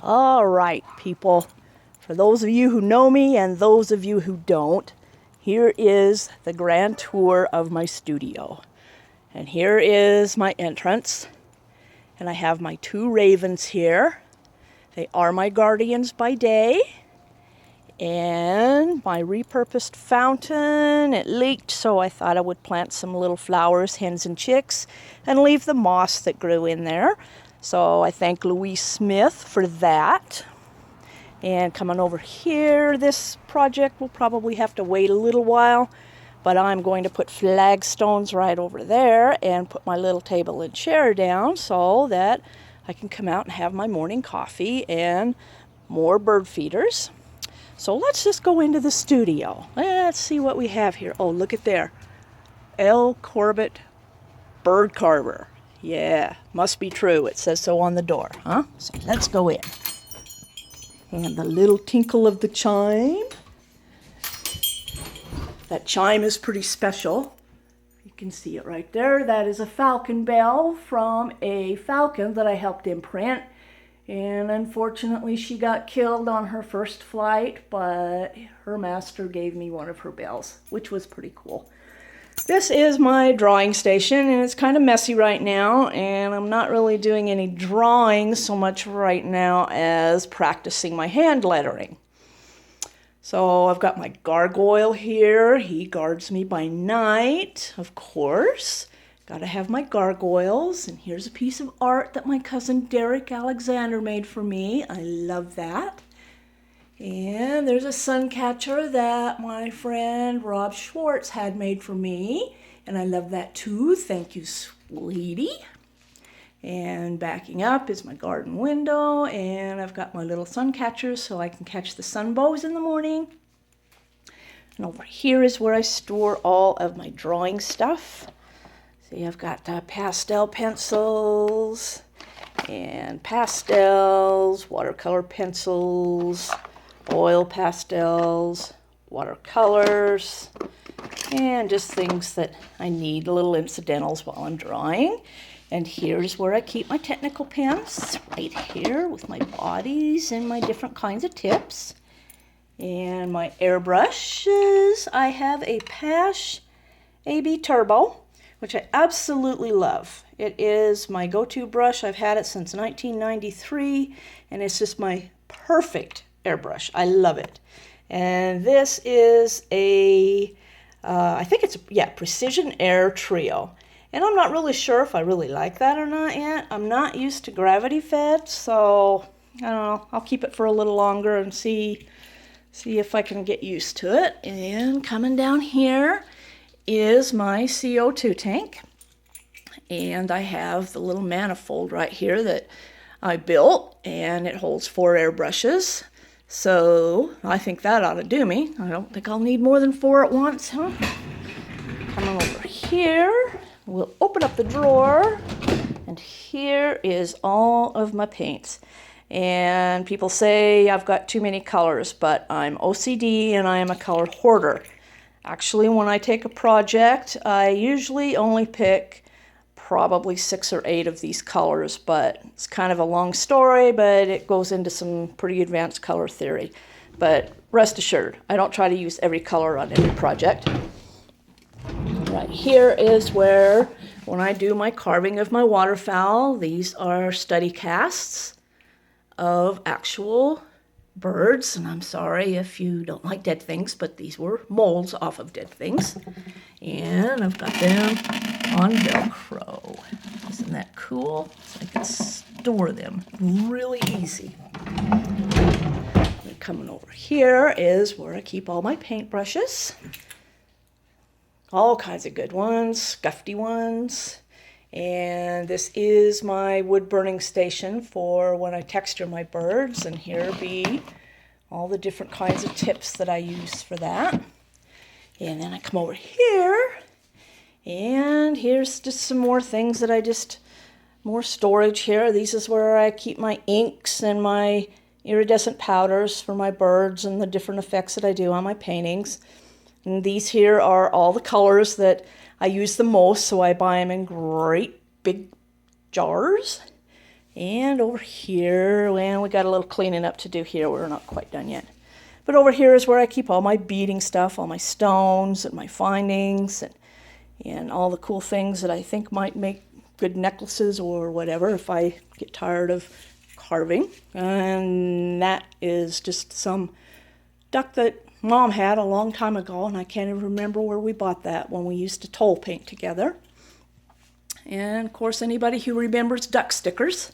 All right, people. For those of you who know me and those of you who don't, here is the grand tour of my studio. And here is my entrance. And I have my two ravens here. They are my guardians by day. And my repurposed fountain, it leaked, so I thought I would plant some little flowers, hens and chicks, and leave the moss that grew in there. So I thank Louise Smith for that. And coming over here, this project will probably have to wait a little while, but I'm going to put flagstones right over there and put my little table and chair down so that I can come out and have my morning coffee and more bird feeders. So let's just go into the studio. Let's see what we have here. Oh, look at there. L. Corbett bird carver. Yeah, must be true. It says so on the door, huh? So let's go in. And the little tinkle of the chime. That chime is pretty special. You can see it right there. That is a falcon bell from a falcon that I helped imprint. And unfortunately, she got killed on her first flight, but her master gave me one of her bells, which was pretty cool. This is my drawing station, and it's kind of messy right now, and I'm not really doing any drawing so much right now as practicing my hand lettering. So I've got my gargoyle here. He guards me by night, of course. Gotta have my gargoyles, and here's a piece of art that my cousin Derek Alexander made for me. I love that. And there's a sun catcher that my friend Rob Schwartz had made for me, and I love that too. Thank you, sweetie. And backing up is my garden window, and I've got my little sun catchers so I can catch the sun bows in the morning. And over here is where I store all of my drawing stuff. See, I've got pastel pencils and pastels, watercolor pencils, oil pastels, watercolors, and just things that I need, little incidentals while I'm drawing. And here's where I keep my technical pens, right here with my bodies and my different kinds of tips. And my airbrushes, I have a Pash AB Turbo, which I absolutely love. It is my go-to brush. I've had it since 1993, and it's just my perfect airbrush. I love it. And this is I think it's, Precision Air Trio. And I'm not really sure if I really like that or not yet. I'm not used to gravity fed, so I don't know. I'll keep it for a little longer and see if I can get used to it. And coming down here is my CO2 tank, and I have the little manifold right here that I built, and it holds 4 airbrushes, so I think that ought to do me. I don't think I'll need more than 4 at once, huh? Coming over here, we'll open up the drawer, and here is all of my paints. And people say I've got too many colors, but I'm OCD and I am a color hoarder. Actually, when I take a project, I usually only pick probably 6 or 8 of these colors, but it's kind of a long story, but it goes into some pretty advanced color theory. But rest assured, I don't try to use every color on every project. Right here is where, when I do my carving of my waterfowl, these are study casts of actual birds, and I'm sorry if you don't like dead things, but these were molds off of dead things. And I've got them on Velcro. Isn't that cool? So I can store them really easy. And coming over here is where I keep all my paintbrushes. All kinds of good ones, scuffy ones. And this is my wood burning station for when I texture my birds, and here be all the different kinds of tips that I use for that. And then I come over here, and here's just some more things that more storage here. These is where I keep my inks and my iridescent powders for my birds and the different effects that I do on my paintings. And these here are all the colors that I use the most, so I buy them in great big jars. And over here, well, we got a little cleaning up to do here. We're not quite done yet. But over here is where I keep all my beading stuff, all my stones and my findings and all the cool things that I think might make good necklaces or whatever if I get tired of carving. And that is just some duck that Mom had a long time ago, and I can't even remember where we bought that when we used to toll paint together. And of course, anybody who remembers duck stickers,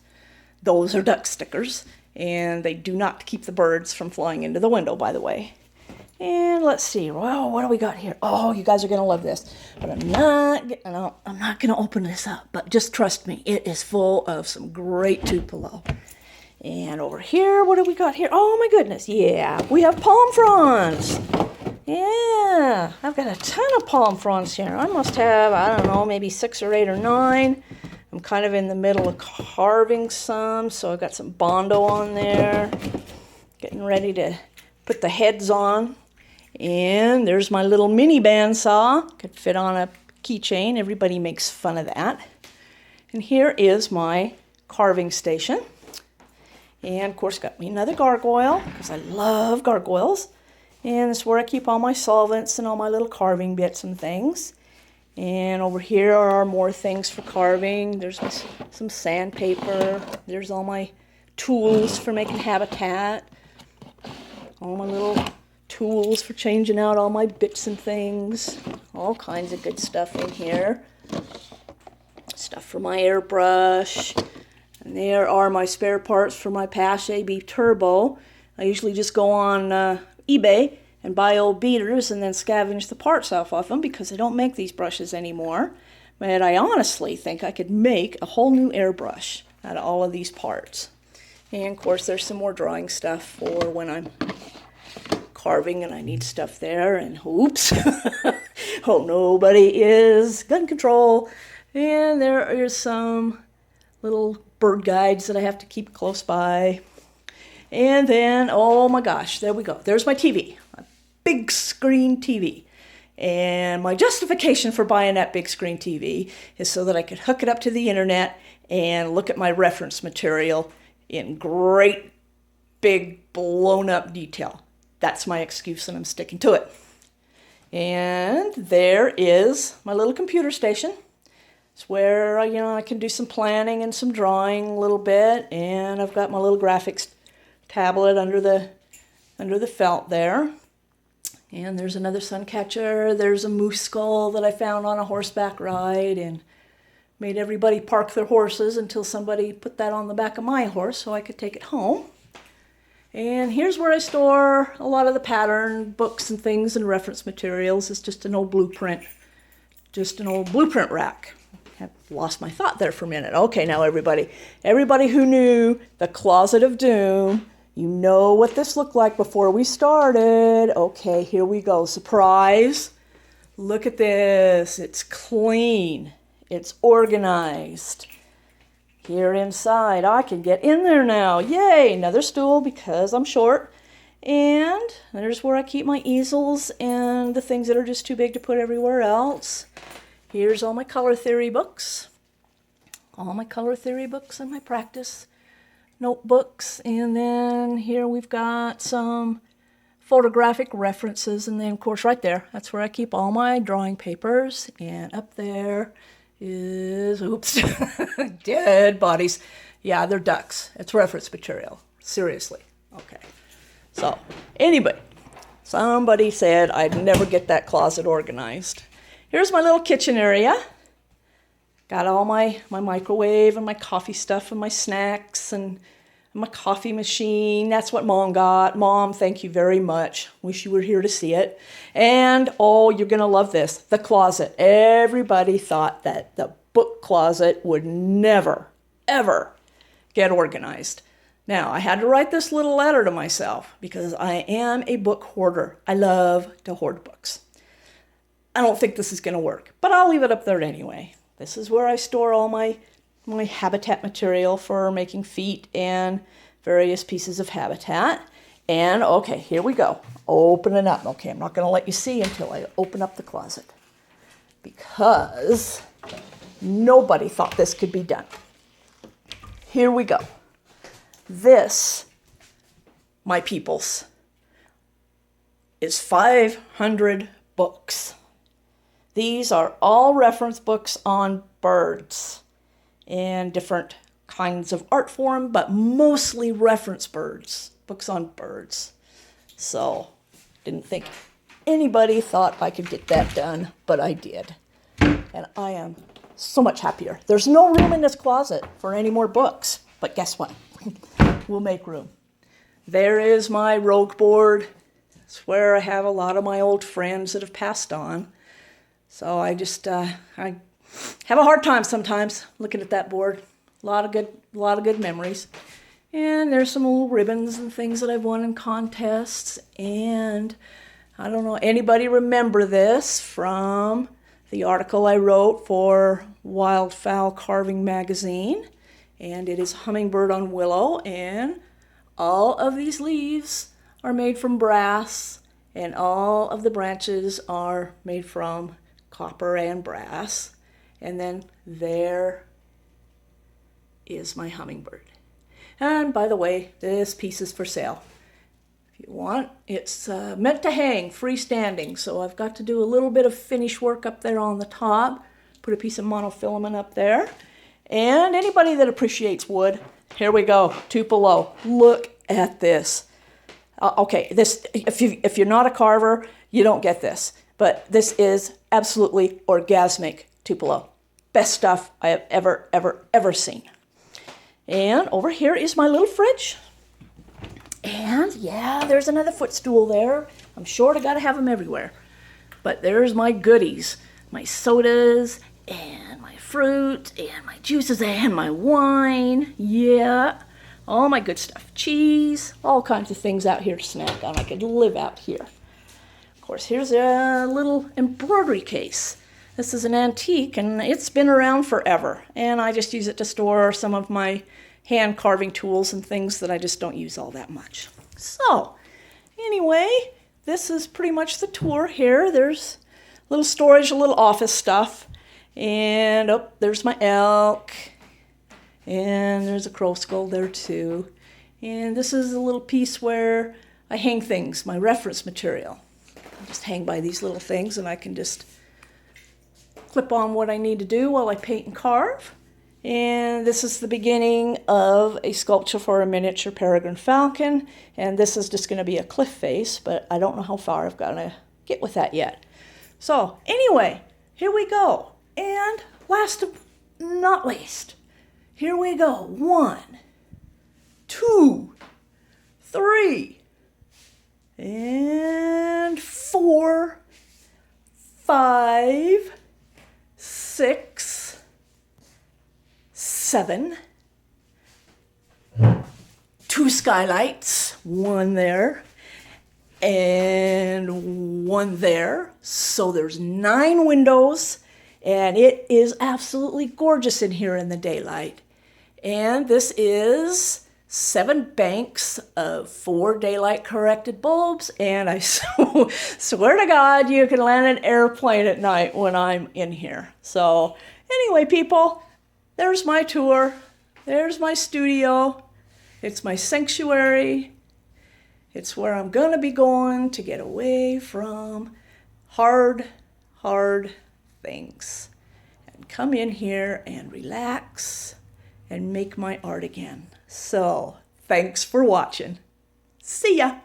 those are duck stickers, and they do not keep the birds from flying into the window, by the way. And let's see, well, what do we got here? Oh, you guys are gonna love this, but I'm not gonna open this up, but just trust me, it is full of some great Tupelo. And over here, what do we got here? Oh my goodness, yeah, we have palm fronds. Yeah, I've got a ton of palm fronds here. I must have, I don't know, maybe 6 or 8 or 9. I'm kind of in the middle of carving some, so I've got some Bondo on there. Getting ready to put the heads on. And there's my little mini bandsaw. Could fit on a keychain. Everybody makes fun of that. And here is my carving station. And of course got me another gargoyle, because I love gargoyles. And this is where I keep all my solvents and all my little carving bits and things. And over here are more things for carving. There's some sandpaper. There's all my tools for making habitat. All my little tools for changing out all my bits and things. All kinds of good stuff in here. Stuff for my airbrush. And there are my spare parts for my Pache AB Turbo. I usually just go on eBay and buy old beaters and then scavenge the parts off of them because they don't make these brushes anymore. But I honestly think I could make a whole new airbrush out of all of these parts. And of course there's some more drawing stuff for when I'm carving and I need stuff there. And oops, hope nobody is gun control. And there is some little bird guides that I have to keep close by. And then, oh my gosh, there we go. There's my TV, a big screen TV. And my justification for buying that big screen TV is so that I could hook it up to the internet and look at my reference material in great, big, blown up detail. That's my excuse and I'm sticking to it. And there is my little computer station. It's where, I can do some planning and some drawing a little bit. And I've got my little graphics tablet under the felt there. And there's another sun catcher. There's a moose skull that I found on a horseback ride and made everybody park their horses until somebody put that on the back of my horse so I could take it home. And here's where I store a lot of the pattern books and things and reference materials. It's just an old blueprint rack. I've lost my thought there for a minute. Okay, now everybody who knew the Closet of Doom, you know what this looked like before we started. Okay, here we go. Surprise. Look at this. It's clean. It's organized. Here inside, I can get in there now. Yay, another stool because I'm short. And there's where I keep my easels and the things that are just too big to put everywhere else. Here's all my color theory books. All my color theory books and my practice notebooks. And then here we've got some photographic references. And then, of course, right there, that's where I keep all my drawing papers. And up there is, oops, dead bodies. Yeah, they're ducks. It's reference material. Seriously. Okay. So, anyway, somebody said I'd never get that closet organized. Here's my little kitchen area. Got all my microwave and my coffee stuff and my snacks and my coffee machine. That's what Mom got. Mom, thank you very much. Wish you were here to see it. And, oh, you're going to love this. The closet. Everybody thought that the book closet would never, ever get organized. Now, I had to write this little letter to myself because I am a book hoarder. I love to hoard books. I don't think this is going to work, but I'll leave it up there anyway. This is where I store all my habitat material for making feet and various pieces of habitat. And, okay, here we go. Open it up. Okay, I'm not going to let you see until I open up the closet because nobody thought this could be done. here we go. This, my peoples, is 500 books. These are all reference books on birds and different kinds of art form, but mostly reference books on birds. So, didn't think anybody thought I could get that done, but I did. And I am so much happier. There's no room in this closet for any more books, but guess what? We'll make room. There is my rogue board. It's where I have a lot of my old friends that have passed on. So I just, I have a hard time sometimes looking at that board. A lot of good memories. And there's some little ribbons and things that I've won in contests. And I don't know, anybody remember this from the article I wrote for Wildfowl Carving Magazine? And it is Hummingbird on Willow, and all of these leaves are made from brass, and all of the branches are made from copper and brass. And then there is my hummingbird. And by the way, this piece is for sale. If you want, it's meant to hang freestanding, so I've got to do a little bit of finish work up there on the top, put a piece of monofilament up there. And anybody that appreciates wood, here we go, Tupelo. Look at this. Okay, this if you're not a carver, you don't get this. But this is absolutely orgasmic Tupelo. Best stuff I have ever seen. And over here is my little fridge. And yeah, there's another footstool there. I'm sure I gotta have them everywhere. But there's my goodies, my sodas, and my fruit, and my juices, and my wine. Yeah, all my good stuff. Cheese, all kinds of things out here to snack on. I could live out here. Of course, here's a little embroidery case. This is an antique, and it's been around forever. And I just use it to store some of my hand carving tools and things that I just don't use all that much. So, anyway, this is pretty much the tour here. There's a little storage, a little office stuff. And, oh, there's my elk. And there's a crow skull there too. And this is a little piece where I hang things, my reference material. I just hang by these little things, and I can just clip on what I need to do while I paint and carve. And this is the beginning of a sculpture for a miniature peregrine falcon. And this is just going to be a cliff face, but I don't know how far I've got to get with that yet. So anyway, here we go. And last but not least, here we go. 1, 2, 3, and 4, 5, 6, 7, 2 skylights, 1 there, and 1 there. So there's 9 windows, and it is absolutely gorgeous in here in the daylight. And this is 7 banks of 4 daylight corrected bulbs, and I swear to God you can land an airplane at night when I'm in here. So anyway, people, there's my tour. There's my studio. It's my sanctuary. It's where I'm gonna be going to get away from hard things and come in here and relax and make my art again. So, thanks for watching. See ya.